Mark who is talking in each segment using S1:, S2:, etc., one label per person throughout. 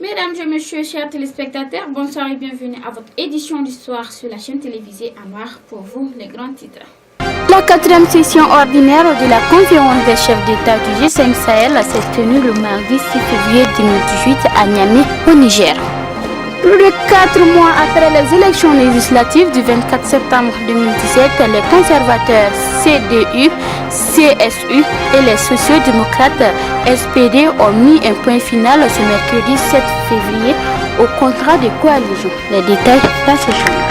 S1: Mesdames et messieurs, chers téléspectateurs, bonsoir et bienvenue à votre édition du soir sur la chaîne télévisée à noir. Pour vous, les grands titres.
S2: La 4e session ordinaire de la conférence des chefs d'État du G5 Sahel s'est tenue le mardi 6 février 2018 à Niamey, au Niger. Plus de 4 mois après les élections législatives du 24 septembre 2017, les conservateurs CDU, CSU et les sociaux-démocrates SPD ont mis un point final ce mercredi 7 février au contrat de coalition. Les détails dans ce journal.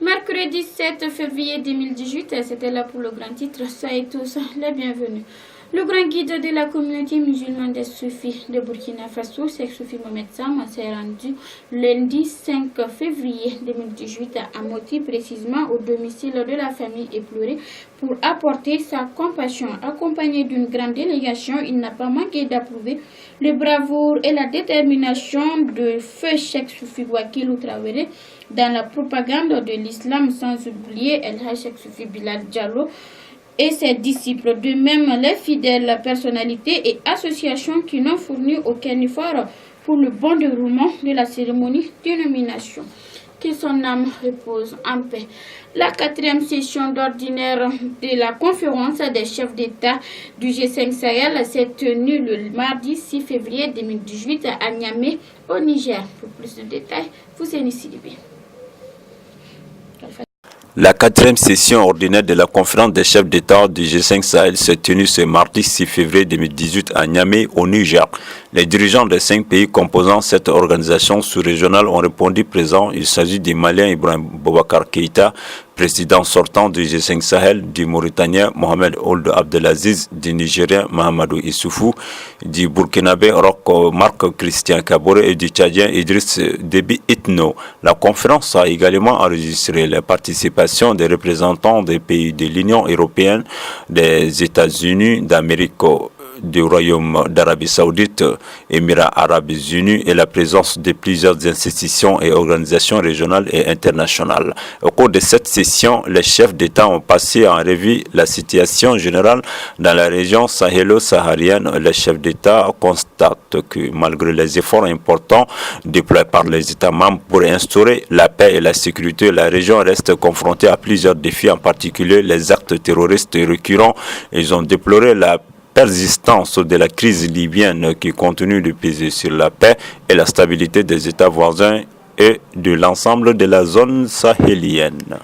S1: Mercredi 7 février 2018, c'était là pour le grand titre. Soyez tous les bienvenus. Le grand guide de la communauté musulmane des Soufis de Burkina Faso, Cheikh Soufi Mohamed Sam, s'est rendu lundi 5 février 2018 à Moti, précisément au domicile de la famille éplorée, pour apporter sa compassion. Accompagné d'une grande délégation, il n'a pas manqué d'approuver le bravoure et la détermination de feu Cheikh Soufi Wakilou Traoré dans la propagande de l'islam, sans oublier El Hadj Cheikh Soufi Bilal Diallo et ses disciples, de même les fidèles personnalités et associations qui n'ont fourni aucun effort pour le bon déroulement de la cérémonie de nomination. Que son âme repose en paix. La 4e session d'ordinaire de la conférence des chefs d'État du G5 Sahel s'est tenue le mardi 6 février 2018 à Niamey, au Niger. Pour plus de détails, Fousseni Sidibé.
S3: La 4e session ordinaire de la conférence des chefs d'État du G5 Sahel s'est tenue ce mardi 6 février 2018 à Niamey, au Niger. Les dirigeants des 5 pays composant cette organisation sous-régionale ont répondu présents. Il s'agit du Malien Ibrahim Boubacar Keïta, président sortant du G5 Sahel, du Mauritanien Mohamed Ould Abdelaziz, du Nigérien Mahamadou Issoufou, du Burkinabé Marc Christian Kabore et du Tchadien Idriss Déby Itno. La conférence a également enregistré la participation des représentants des pays de l'Union européenne, des États-Unis d'Amérique, du Royaume d'Arabie Saoudite, Émirats Arabes Unis et la présence de plusieurs institutions et organisations régionales et internationales. Au cours de cette session, les chefs d'État ont passé en revue la situation générale dans la région sahélo-saharienne. Les chefs d'État constatent que malgré les efforts importants déployés par les États membres pour instaurer la paix et la sécurité, la région reste confrontée à plusieurs défis, en particulier les actes terroristes récurrents. Ils ont déploré la persistance de la crise libyenne qui continue de peser sur la paix et la stabilité des États voisins et de l'ensemble de la zone sahélienne.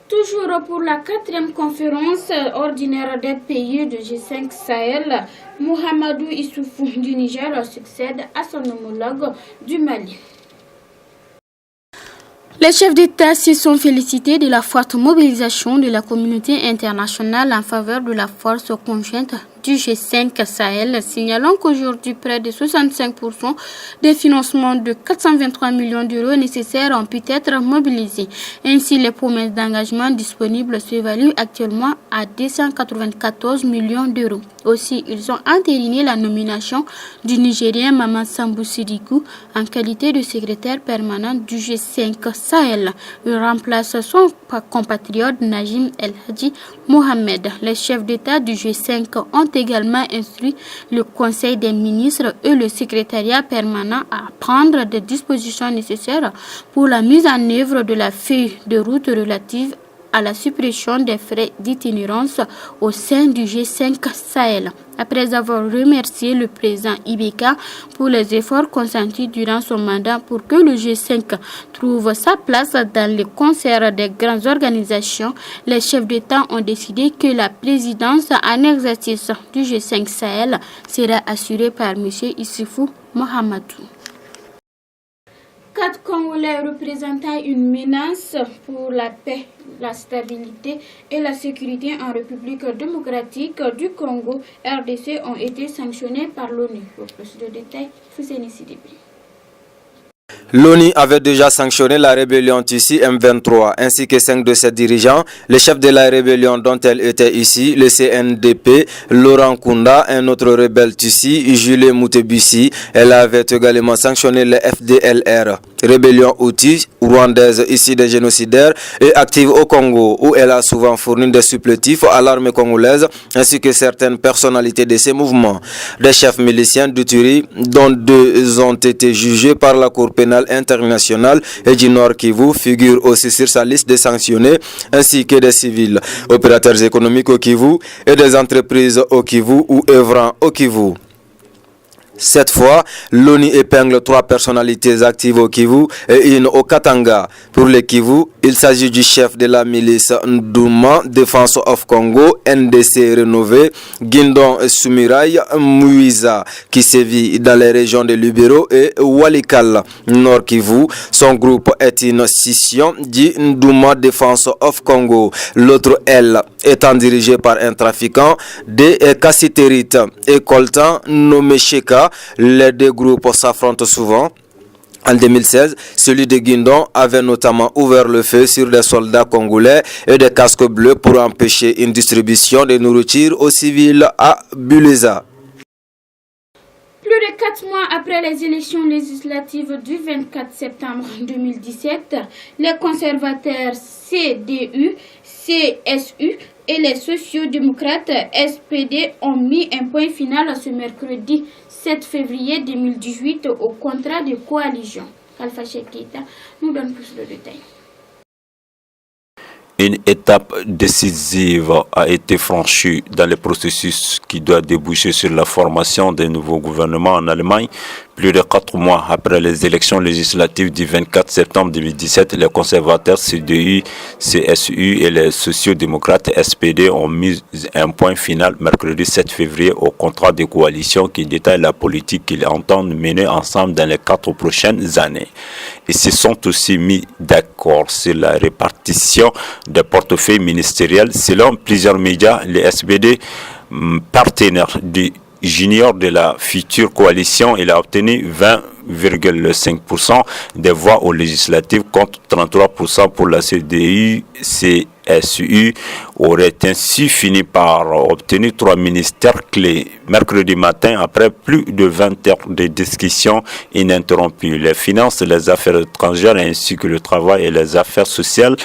S1: Toujours pour la 4e conférence ordinaire des pays de G5 Sahel, Mahamadou Issoufou du Niger succède à son homologue du Mali.
S2: Les chefs d'État se sont félicités de la forte mobilisation de la communauté internationale en faveur de la force conjointe du G5 Sahel, signalant qu'aujourd'hui près de 65% des financements de 423 millions d'euros nécessaires ont pu être mobilisés. Ainsi, les promesses d'engagement disponibles s'évaluent actuellement à 294 millions d'euros. Aussi, ils ont entériné la nomination du Nigérien Maman Sambou Sidibé en qualité de secrétaire permanent du G5 Sahel. Il remplace son compatriote Najim El Hadji Mohamed. Les chefs d'État du G5 ont également instruit le Conseil des ministres et le secrétariat permanent à prendre des dispositions nécessaires pour la mise en œuvre de la feuille de route relative à la suppression des frais d'itinérance au sein du G5 Sahel. Après avoir remercié le président Ibeka pour les efforts consentis durant son mandat pour que le G5 trouve sa place dans le concert des grandes organisations, les chefs d'État ont décidé que la présidence en exercice du G5 Sahel sera assurée par M. Issoufou Mahamadou.
S1: 4 Congolais représentant une menace pour la paix, la stabilité et la sécurité en République démocratique du Congo, RDC, ont été sanctionnés par l'ONU. Pour plus de détails, Fousseni Sidibé.
S4: L'ONU avait déjà sanctionné la rébellion Tutsi M23 ainsi que 5 de ses dirigeants. Le chef de la rébellion dont elle était ici, le CNDP, Laurent Kunda, un autre rebelle Tutsi, Jules Mutebisi. Elle avait également sanctionné le FDLR, rébellion Houthi rwandaise ici des génocidaires et active au Congo, où elle a souvent fourni des supplétifs à l'armée congolaise ainsi que certaines personnalités de ces mouvements. Des chefs miliciens d'Uturi, dont 2 ont été jugés par la Cour pénale internationale et du Nord Kivu, figurent aussi sur sa liste des sanctionnés, ainsi que des civils, opérateurs économiques au Kivu et des entreprises au Kivu ou œuvrant au Kivu. Cette fois, l'ONU épingle 3 personnalités actives au Kivu et une au Katanga. Pour le Kivu, il s'agit du chef de la milice Nduma Defense of Congo, NDC rénové, Guindon Sumirai Mouiza, qui sévit dans les régions de Lubero et Walikal, Nord Kivu. Son groupe est une scission du Nduma Defense of Congo. L'autre, elle, étant dirigée par un trafiquant des cassitérites et coltan nommé Sheka. Les 2 groupes s'affrontent souvent. En 2016, celui de Guindon avait notamment ouvert le feu sur des soldats congolais et des casques bleus pour empêcher une distribution de nourriture aux civils à Buleza.
S1: Plus de 4 mois après les élections législatives du 24 septembre 2017, les conservateurs CDU, CSU et les sociodémocrates SPD ont mis un point final ce mercredi 7 février 2018 au contrat de coalition. Alpha Keita nous donne plus de détails.
S3: Une étape décisive a été franchie dans le processus qui doit déboucher sur la formation d'un nouveau gouvernement en Allemagne. Plus de 4 mois après les élections législatives du 24 septembre 2017, les conservateurs CDU, CSU et les sociodémocrates SPD ont mis un point final mercredi 7 février au contrat de coalition qui détaille la politique qu'ils entendent mener ensemble dans les 4 prochaines années. Ils se sont aussi mis d'accord sur la répartition des portefeuilles ministériels. Selon plusieurs médias, les SPD, partenaires du junior de la future coalition, il a obtenu 20,5% des voix aux législatives contre 33% pour la CDU. CSU aurait ainsi fini par obtenir 3 ministères clés mercredi matin après plus de 20 heures de discussions ininterrompues. Les finances, les affaires étrangères ainsi que le travail et les affaires sociales.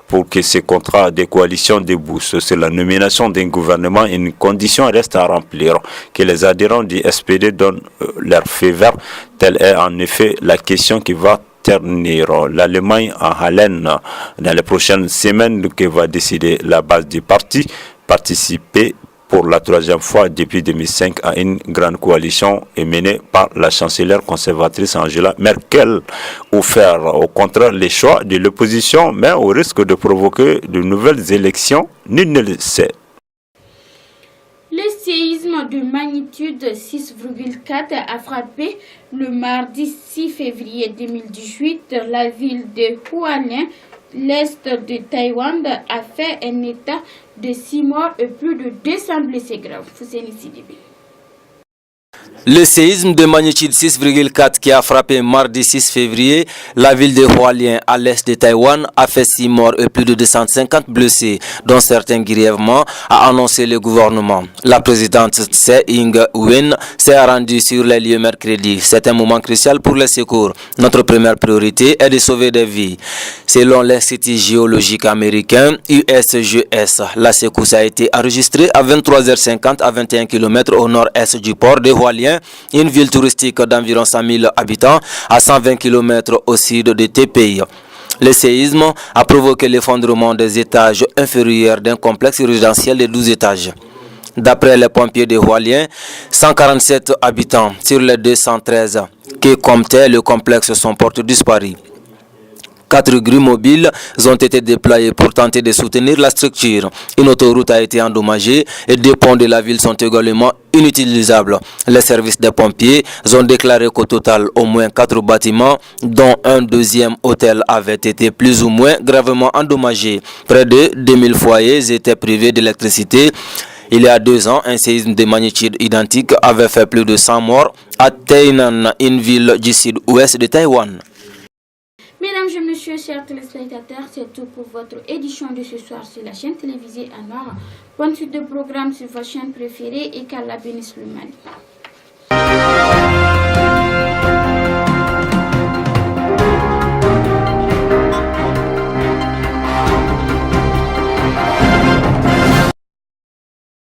S3: Pour que ces contrats de coalition débouchent sur la nomination d'un gouvernement, une condition reste à remplir, que les adhérents du SPD donnent leur feu vert. Telle est en effet la question qui va ternir l'Allemagne en haleine dans les prochaines semaines, que va décider la base du parti. Participer pour la 3e fois depuis 2005 à une grande coalition est menée par la chancelière conservatrice Angela Merkel, ou faire au contraire les choix de l'opposition, mais au risque de provoquer de nouvelles élections, nul ne le sait.
S1: Le séisme de magnitude 6,4 a frappé le mardi 6 février 2018 la ville de Hualien, l'est de Taïwan, a fait un état de 6 morts et plus de 200 blessés graves.
S4: Le séisme de magnitude 6,4 qui a frappé mardi 6 février la ville de Hualien à l'est de Taïwan a fait 6 morts et plus de 250 blessés, dont certains grièvement, a annoncé le gouvernement. La présidente Tsai Ing-wen s'est rendue sur les lieux mercredi. C'est un moment crucial pour les secours. Notre première priorité est de sauver des vies. Selon l'Institut géologique américain USGS, la secousse a été enregistrée à 23h50 à 21 km au nord-est du port de Hualien, une ville touristique d'environ 100 000 habitants à 120 km au sud de TPI. Le séisme a provoqué l'effondrement des étages inférieurs d'un complexe résidentiel de 12 étages. D'après les pompiers de Hualien, 147 habitants sur les 213 qui comptaient le complexe sont portés disparus. 4 grues mobiles ont été déployées pour tenter de soutenir la structure. Une autoroute a été endommagée et 2 ponts de la ville sont également inutilisables. Les services des pompiers ont déclaré qu'au total, au moins 4 bâtiments, dont un 2e hôtel, avaient été plus ou moins gravement endommagés. Près de 2000 foyers étaient privés d'électricité. Il y a 2 ans, un séisme de magnitude identique avait fait plus de 100 morts à Tainan, une ville du sud-ouest de Taïwan.
S1: Mesdames et messieurs, chers téléspectateurs, c'est tout pour votre édition de ce soir sur la chaîne télévisée Anwar. Bonne suite de programmes sur votre chaîne préférée et qu'Allah bénisse le Mali.